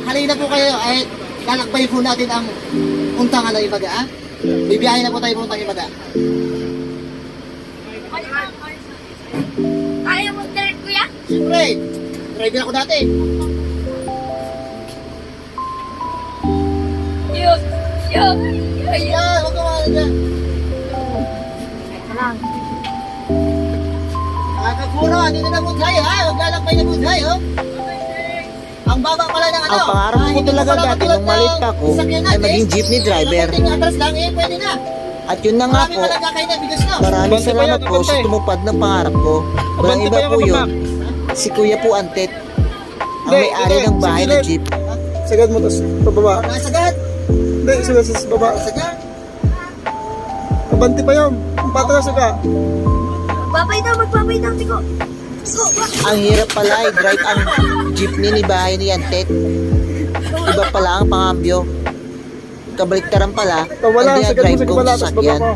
halina po kayo. Ay, lalakbay po natin ang puntangan ng Ibaga. Ha? Bibiyahin na po tayo puntang Ibaga. Kaya mo drive, kuya? Siyempre, driver ako dati. Yo. Ayan, huwag ka wala dyan. Kakapuro, andito na budhay ha. Huwag lalakbay na budhay, oh. Ang baba pala ng ano. Ang pangarap ko talaga dati nung maliit pa ako ay maging jeepney driver. Atras lang eh, pwede na. At yun na nga Marami po, malagakay na bigas no. maraming Abante pa salamat yan, po sa abante. tumupad ng pangarap ko. Walang Abante iba pa yan, po yun, abante. si Kuya po Antet, ang Hindi, may-ari hindi, ng bahay sa ng gilid. jeep. Sagad mo tapos pababa. Nasagad. Hindi, sagad sa baba. Nasagad. Abante pa yun. Patras ka. Magpapay daw, tiko. Ang hirap pala i-drive ang jeepney ni bahay ni Antet. Iba pala ang pangambyo. Kabaliktaran pala, Wala, hindi sagad mo drive sa kong kabala, tapos baba sasakyan. mo.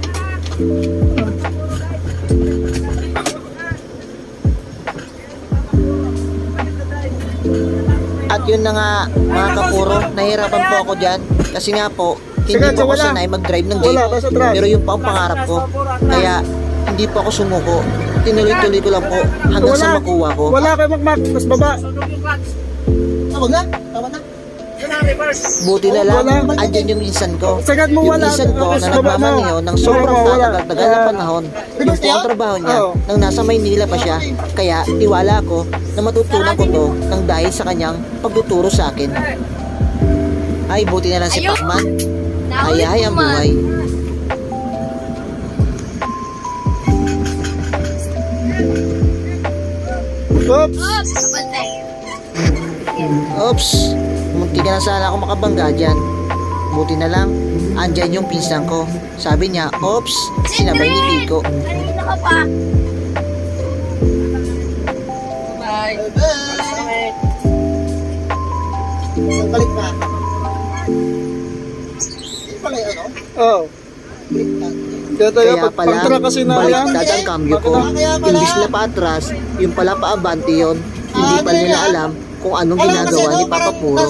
At yun na nga mga kapuro, nahirapan po ako dyan. Kasi nga po, hindi Sige, po ako wala. sanay mag-drive ng jeep. Wala, tapos atras. Pero yun po ang pangarap ko. Kaya hindi po ako sumuko. Tinuloy-tuloy ko lang po hanggang sa makuha ko. Wala kayo magmak, tapos baba. Tawag na. Tawag na. Buti na lang, Wala. andyan yung minsan ko. Sagad mo, Yung wala. minsan ko na Tapos baba mo. nagmamaniho ng sobrang Wala, wala. tatagal-tagal na panahon. Yung po ang trabaho niya Oo. nang nasa Maynila pa siya. Kaya tiwala ko na matutunan ko to nang dahil sa kanyang pagtuturo sa akin. Ay, buti na lang si Pacman. Ay, ang buhay. Oops. Oops, munti ka na sana ako makabangga dyan. Buti na lang, andyan yung pinsan ko. Sabi niya, oops, sinabay ni Kiko. Kanina ka pa. Bye. Bye. Balik na. Hindi pala yung ano. Oh. Kaya tayo, Kaya pala, pagtra kasi na lang. baliktad ang cambio ko. Kaya pala. Imbis na paatras, yung pala paabante yun. Hindi pa nila alam kung anong ginagawa ni Papa Puro.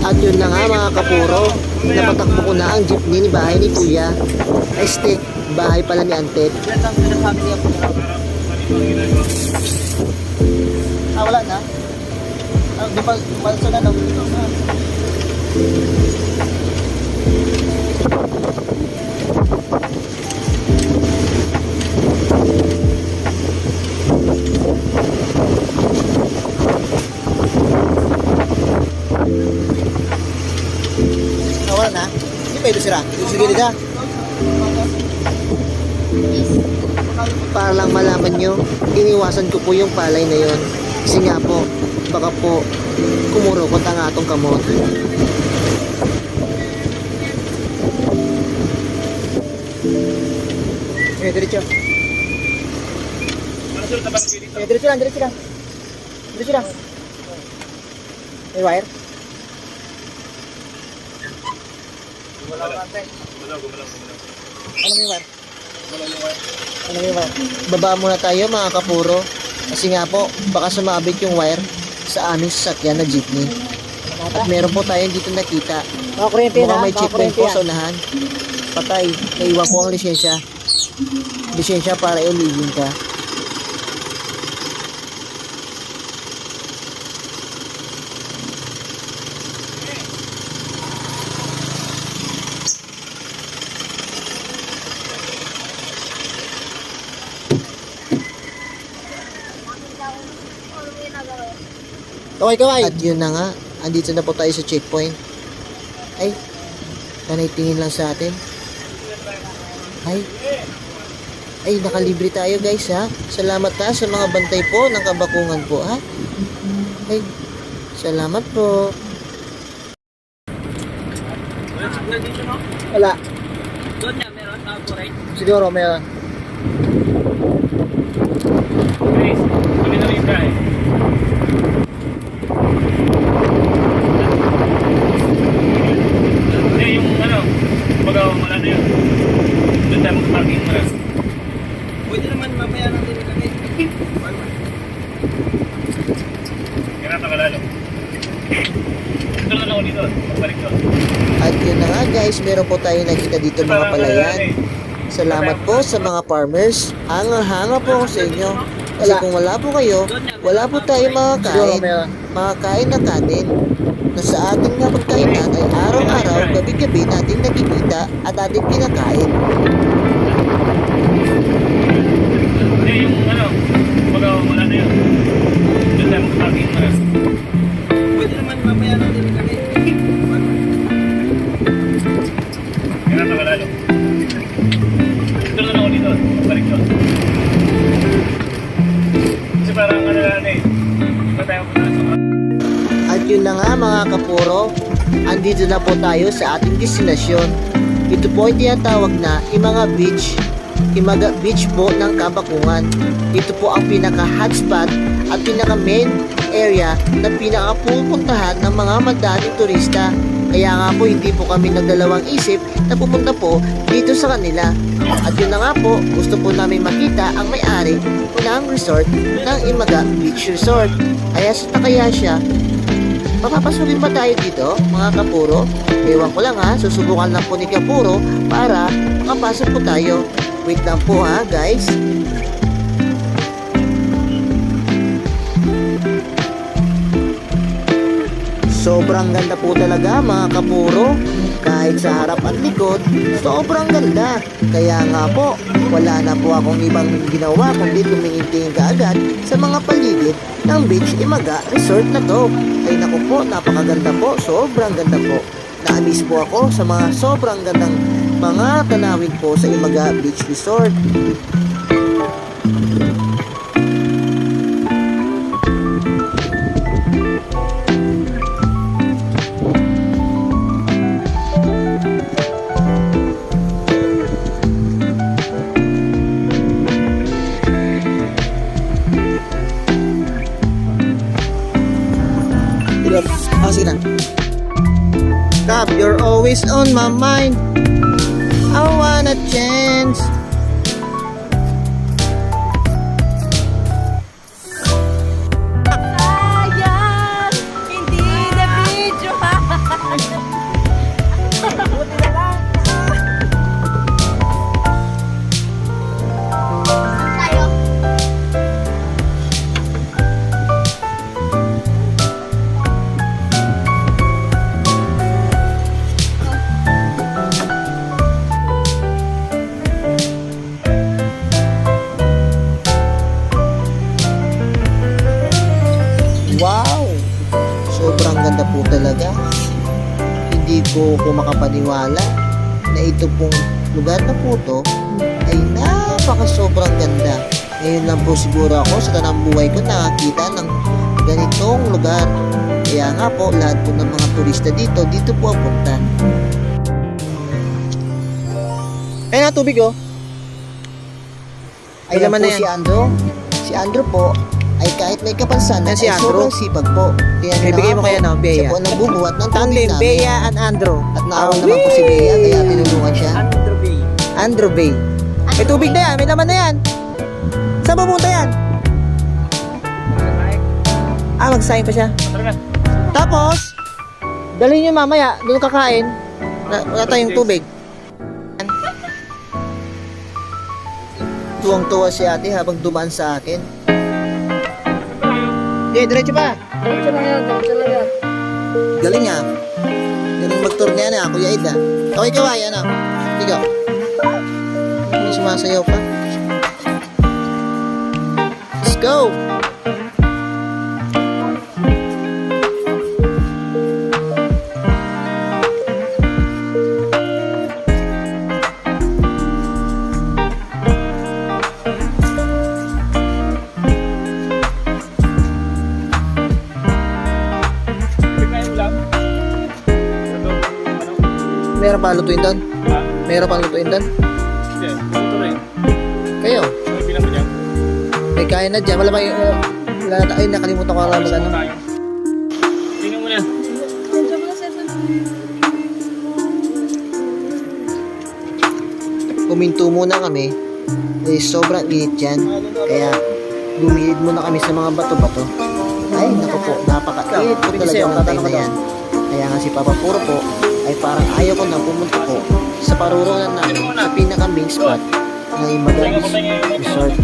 At yun na nga mga kapuro, napatakbo ko na ang jeepney ni bahay ni Kuya. Este, bahay pala ni Antet. Wala na. Dumalso na lang. Wala na. Hindi pa ito sira. Sige nila. Para lang malaman nyo, iniwasan ko po yung palay na yon. Kasi nga po, baka po kumurukot ang atong kamot. Diretso. Diretso lang, diretso lang. Diretso lang. May wire? Ano may wire? Ano may wire? Baba muna tayo mga kapuro. Kasi nga po, baka sumabit yung wire sa aming sasakyan na jeepney. At meron po tayo dito nakita. Mga kuryente Mukhang na, may mga checkpoint kuryente po yan. sa unahan. Patay, naiwan ko ang lisensya. Lisensya para iuligin ka. Kaway. At yun na nga, andito na po tayo sa checkpoint. Ay, panay tingin lang sa atin. Ay, nakalibre tayo guys ha. Salamat ha sa mga bantay po ng kabakungan po ha. Ay, salamat po. Wala. Doon niya, meron sa right. Siguro meron. Guys, kami na rin tayo. Hindi, yung ano, baga wala na yun. Doon tayo mag-parking mo lang. Pwede naman mamaya natin kami. Ito na lang ako dito. Balik ko. At yun na nga guys, meron po tayo nakita dito mga palayan. Salamat po sa mga farmers. Hanga-hanga po ako sa inyo. Kasi kung wala po kayo, wala po tayo makakain. Makakain na kanin. Na sa ating nga pagkainan ay araw-araw, gabi-gabi natin nakikita at ating kinakain. Hindi, yung ano, kumbaga wala na yun. Doon tayo mag-parking na. Pwede naman mamaya natin kami. Kaya nakalalo. Ito na lang ako dito. Balik ko. Kasi parang ano na eh. Ito tayo punta sa At yun na nga mga kapuro, andito na po tayo sa ating destinasyon. Ito po ay tinatawag na Imaga Beach, Imaga Beach po ng Kabakungan. Ito po ang pinaka-hotspot at pinaka-main area na pinaka-pupuntahan ng mga madaming turista. Kaya nga po hindi po kami nagdalawang isip na pupunta po dito sa kanila. At yun na nga po, gusto po namin makita ang may-ari ng resort ng Imaga Beach Resort. Kaya sa kaya siya, papapasukin ba tayo dito, mga kapuro? Ewan ko lang ha, susubukan lang po ni Kapuro para makapasok po tayo. Wait lang po ha, guys. Sobrang ganda po talaga, mga kapuro. Kahit sa harap at likod, sobrang ganda. Kaya nga po, wala na po akong ibang ginawa kundi tumingin-tingin kaagad sa mga paligid ng Beach Imaga Resort na to. Ay naku po, napakaganda po, sobrang ganda po. Na-miss po ako sa mga sobrang gandang mga tanawin po sa Imaga Beach Resort. Sige na. Cap, you're always on my mind. I want a chance. Sayang! Hindi na video ha! Buti na lang. Tayo. Wow! Sobrang ganda po talaga. Hindi ko makapaniwala na ito pong lugar na po to ay sobrang ganda. Ngayon lang po siguro ako sa tanang buhay ko nakakita ng ganitong lugar. Kaya nga po, lahat po ng mga turista dito po ang punta. Ayun na, tubig oh. Ay naman na yan. Si Andrew po, ay kahit may kapansanan, Yan si ay Andrew. sobrang sipag po. Kaya Ibigay mo kaya ng Bea. Siya po ang nagbubuhat ng tubig Tandem, namin. Bea and Andrew. At naawan naman po si Bea, kaya tinulungan siya. Andrew Bay. Andrew Bay. May tubig na yan, may laman na yan. Saan pupunta yan? Magsayang pa siya. Tara na. Tapos, dalhin nyo mamaya, doon kakain. Wala tayong tubig. Tuwang-tuwa si ate habang dumaan sa akin. Okay, diretso pa. Galing nga. Galing mag-tour na yan ah, Kuya Ida. Okay, kaway, ano? Tigo. May sumasayaw pa. Let's go! Meron pa lutuin doon? Ha? Meron pa lutuin doon? Hindi, pumunta rin. Kayo? Ano bilang mo dyan? May kain na dyan. Wala ba yung... ay, nakalimutan ko lang mag-ano. Tayo. Tingnan mo na. Kuminto muna kami. Eh, sobrang init dyan. Kaya, gumilid muna kami sa mga bato-bato. Ay, naku po, napaka-init po talaga ng time na yan. Kaya nga si Papa Puro po ay parang ayaw ko na pumunta po sa parurungan namin sa pinaka-main spot ng Imaga Resort.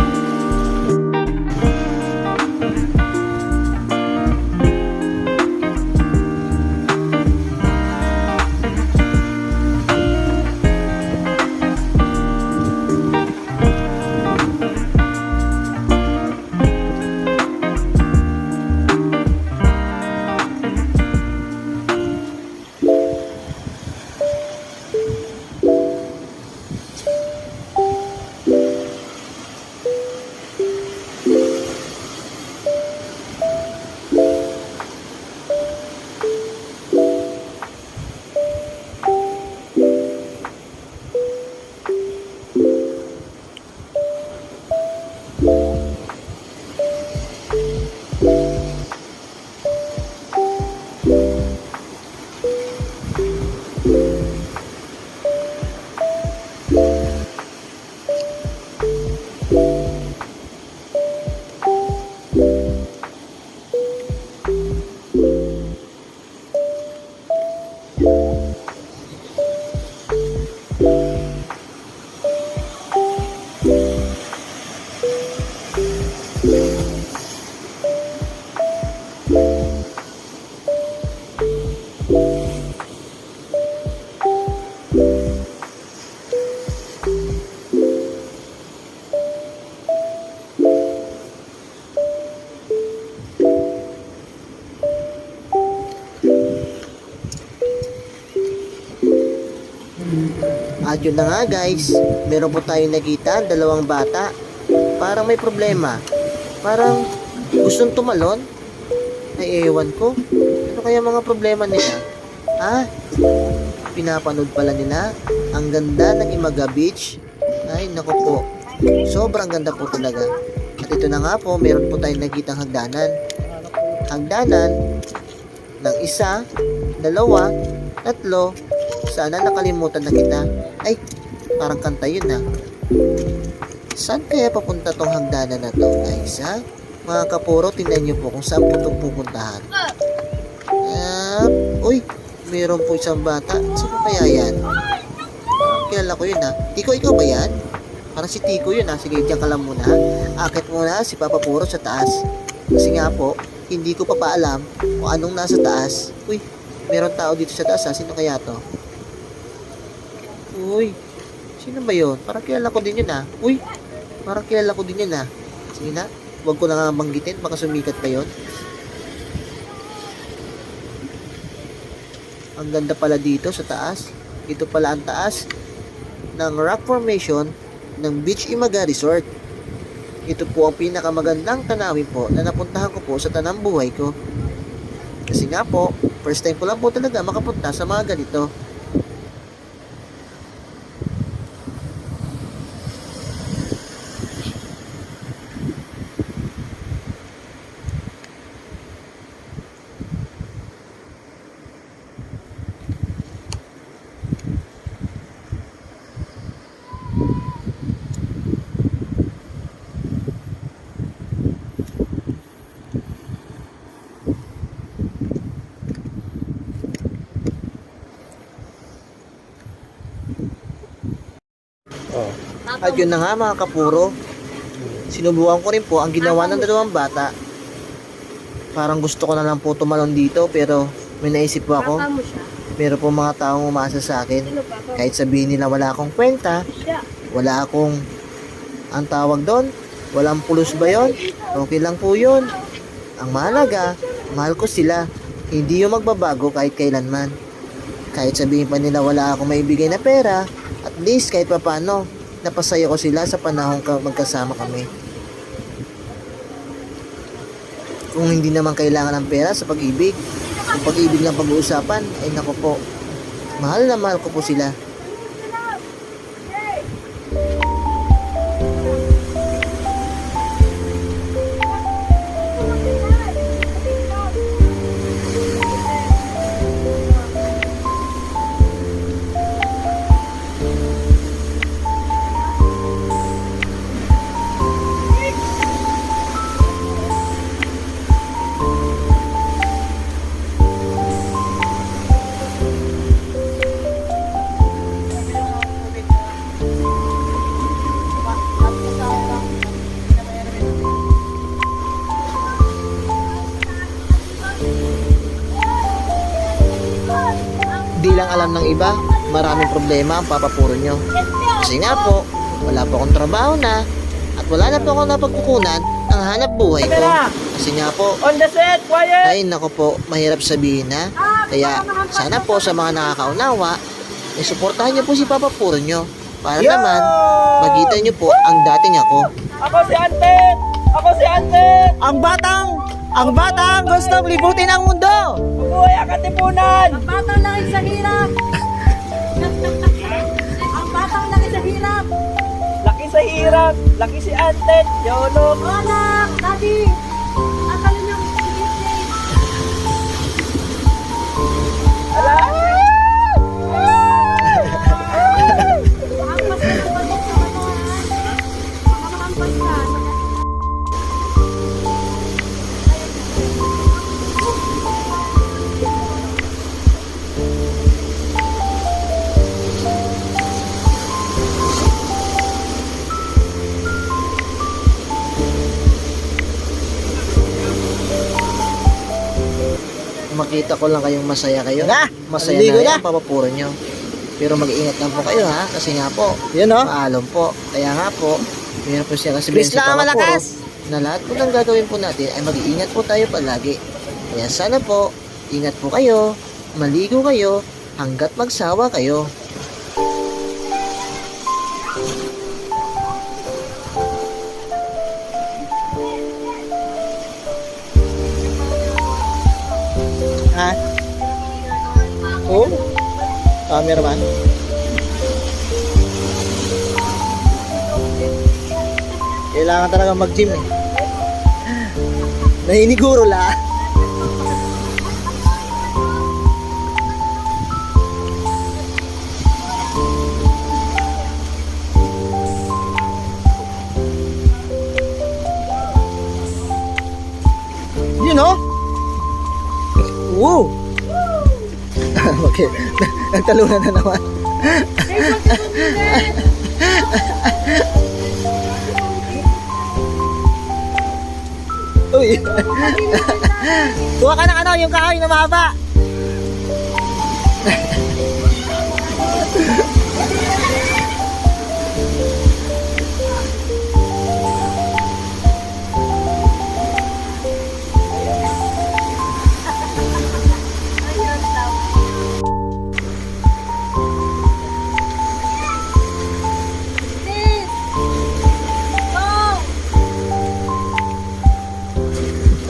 At yun na nga guys, meron po tayong nakita, dalawang bata. Parang may problema. Parang gustong tumalon. Ay ewan ko. Ano kaya mga problema nila? Ha? Pinapanood pala nila ang ganda ng Imaga Beach. Ay naku po, sobrang ganda po talaga. At ito na nga po, meron po tayong nakitang hagdanan. Hagdanan ng isa, dalawa, tatlo. Sana nakalimutan na kita. Ay, parang kanta yun ah. Saan kaya papunta tong hagdanan na to guys ha? Mga kapuro, tingnan nyo po kung saan po itong pupuntahan. Uy, meron po isang bata. Sino kaya yan? Kilala ko yun ha. Tiko, ikaw ba yan? Parang si Tiko yun ha. Sige, diyan ka lang muna ha. Akit muna si Papa Puro sa taas. Kasi nga po, hindi ko pa paalam kung anong nasa taas. Uy, meron tao dito sa taas ha. Sino kaya to? Uy, sino ba yun? Parang kilala ko din yun ah. Uy, parang kilala ko din yun ah. Sige na, huwag ko na nga banggitin, baka sumikat pa yun. Ang ganda pala dito sa taas. Ito pala ang taas ng rock formation ng Beach Imaga Resort. Ito po ang pinakamagandang tanawin po na napuntahan ko po sa tanang buhay ko. Kasi nga po, first time ko lang po talaga makapunta sa mga ganito. At yun na nga mga kapuro, sinubukan ko rin po ang ginawa ng dalawang bata. Parang gusto ko na lang po tumalon dito, pero may naisip po ako. Meron po mga taong umasa sa akin. Kahit sabihin nila wala akong kwenta, wala akong, ang tawag doon, walang pulos ba yun? Okay lang po yun. Ang mahalaga, mahal ko sila. Hindi yung magbabago kahit kailanman. Kahit sabihin pa nila wala akong maibigay na pera, at least kahit pa paano, napasaya ko sila sa panahon magkasama kami. Kung hindi naman kailangan ng pera sa pag-ibig, kung pag-ibig lang pag-uusapan, ay nako po, mahal na mahal ko po sila. alam ng iba, maraming problema ang papapuro nyo. Kasi nga po, wala po akong trabaho na at wala na po akong napagkukunan ng hanap buhay ko. Kasi nga po, On the set, quiet! ay nako po, mahirap sabihin na. Kaya sana po sa mga nakakaunawa, suportahan nyo po si Papa Puro nyo. Para naman, magita nyo po ang dating ako. Ako si Antet! Ako si Antet! Ang batang gustong libutin ang mundo. Buhay ang katipunan! Ang batang laki sa hirap! Ang batang laki sa hirap! Laki sa hirap! Laki si Antet! Yolo! Anak! Daddy! Akala niyo Ala! Ang mas nagpapalik sa manoan. Baka makampas ka. Makita ko lang kayong masaya kayo. Na, Masaya maliligo na na. ang papapuro nyo. Pero mag-iingat lang po kayo ha. Kasi nga po, Yun oh. paalam po. Kaya nga po, mayroon po siya kasi Please si lang ang Papa Puro malakas. na lahat po ng gagawin po natin ay mag-iingat po tayo palagi. Kaya sana po, ingat po kayo, maligo kayo, hanggat magsawa kayo. Ha? Oh? Cameraman. Kailangan talaga mag-gym eh. Nahiniguro la. You know? Woo! Okay. Nagtalunan na naman. Uy. Kuha ka ng ano, yung kahoy na mahaba.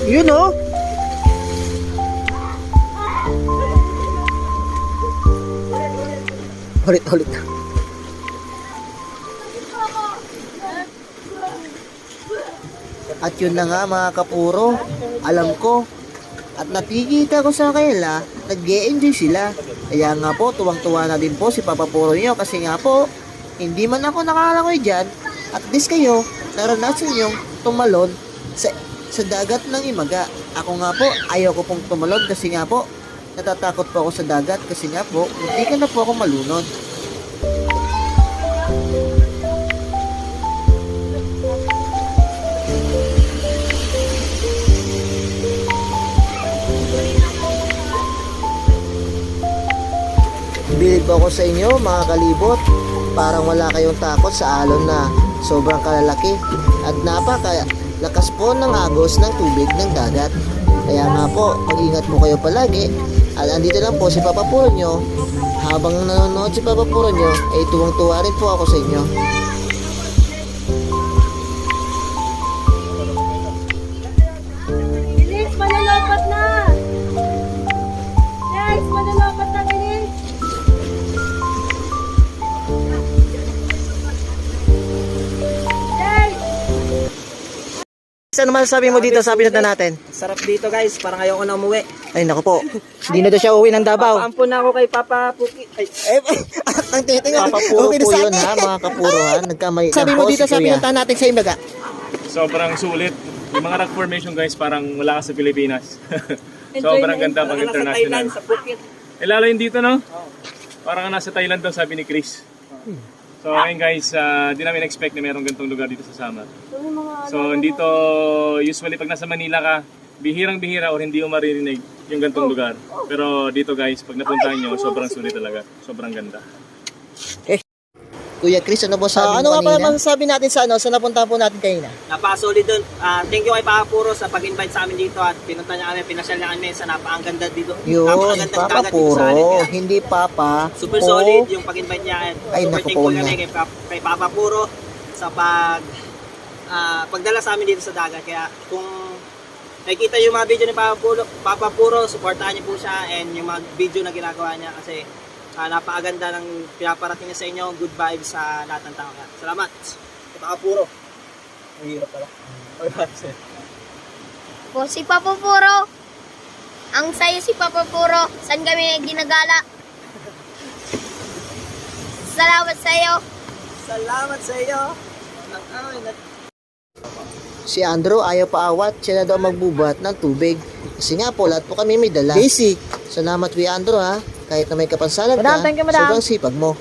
Yun oh. Ulit. At yun na nga mga kapuro, alam ko. At nakikita ko sa kanila, nag-e-enjoy sila. Kaya nga po, tuwang-tuwa na din po si Papa Puro nyo. Kasi nga po, hindi man ako nakalangoy dyan. At least kayo, naranasan yung tumalon sa dagat ng Imaga. Ako nga po, ayaw ko pong tumalon kasi nga po, natatakot po ako sa dagat kasi nga po, hindi ka na po ako malunod. Bilib ako sa inyo mga kalibot, parang wala kayong takot sa alon na sobrang kalalaki at napakalakas po ng agos ng tubig ng dagat. Kaya nga po, mag-ingat mo kayo palagi. At andito lang po si Papa Puro nyo. Habang nanonood si Papa Puro nyo, ay tuwang-tuwa rin po ako sa inyo. Bilis, malalapat na! Guys, malalapat na, bilis! Guys! Ano masasabi mo dito sa pinunta natin? Sarap dito guys, parang ayaw ko na umuwi. Ay nako po, hindi na daw siya uwi ng Davao. Paampun na ako kay Papa Puki. Ay, At ang titing nga, Papa Puro okay na po sa yun atin. ha mga kapuro ha. Nagkamali lang Sabi mo po dito si sa Kuya. pinunta natin sa Imaga. Sobrang sulit. Yung mga rock formation guys, parang wala ka sa Pilipinas. Sobrang ganda pag parang nasa Thailand, international. sa Phuket. Lalo yung dito, no? Parang nasa Thailand daw, sabi ni Chris. So, ngayon guys, di namin expect na mayroong ganitong lugar dito sa Samar. So, dito, usually pag nasa Manila ka, bihirang-bihira or hindi mo maririnig yung gantong lugar. Pero dito guys, pag napuntahan nyo, sobrang sulit talaga. Sobrang ganda. Kuya Chris, ano ba sabi Ano nga mo pala kanina? masasabi natin sa sa napunta po natin kanina? Napaka-solid dun. Thank you kay Papa Puro sa pag-invite sa amin dito at pinunta niya kami, pinasyal niya kami sa napakaganda dito. Yun, Napakagandang Papa dagat dito sa amin. Puro, Kaya hindi Papa. super Po. solid yung pag-invite niya. And Ay, super naku, thankful Paul kami na. kay Papa Puro sa pagdala sa amin dito sa dagat. Kaya kung nakikita yung mga video ni Papa Puro, supportahan niyo po siya and yung mga video na ginagawa niya kasi napakaganda ng pinaparating niya sa inyo. Good vibes sa lahat ng tao. Salamat. Papa Puro. Ang hirap pala. Po si Papa Puro. Ang saya si Papa Puro. Saan kami ginagala? Salamat sa iyo. Salamat sa iyo. Si Andrew ayaw paawat, siya na daw magbubuhat ng tubig. Kasi nga po, lahat po kami may dala. Basic. Salamat, Kuya Andrew ha. Kahit na may kapansanan Madam, ka, thank you, madam. sobrang sipag mo.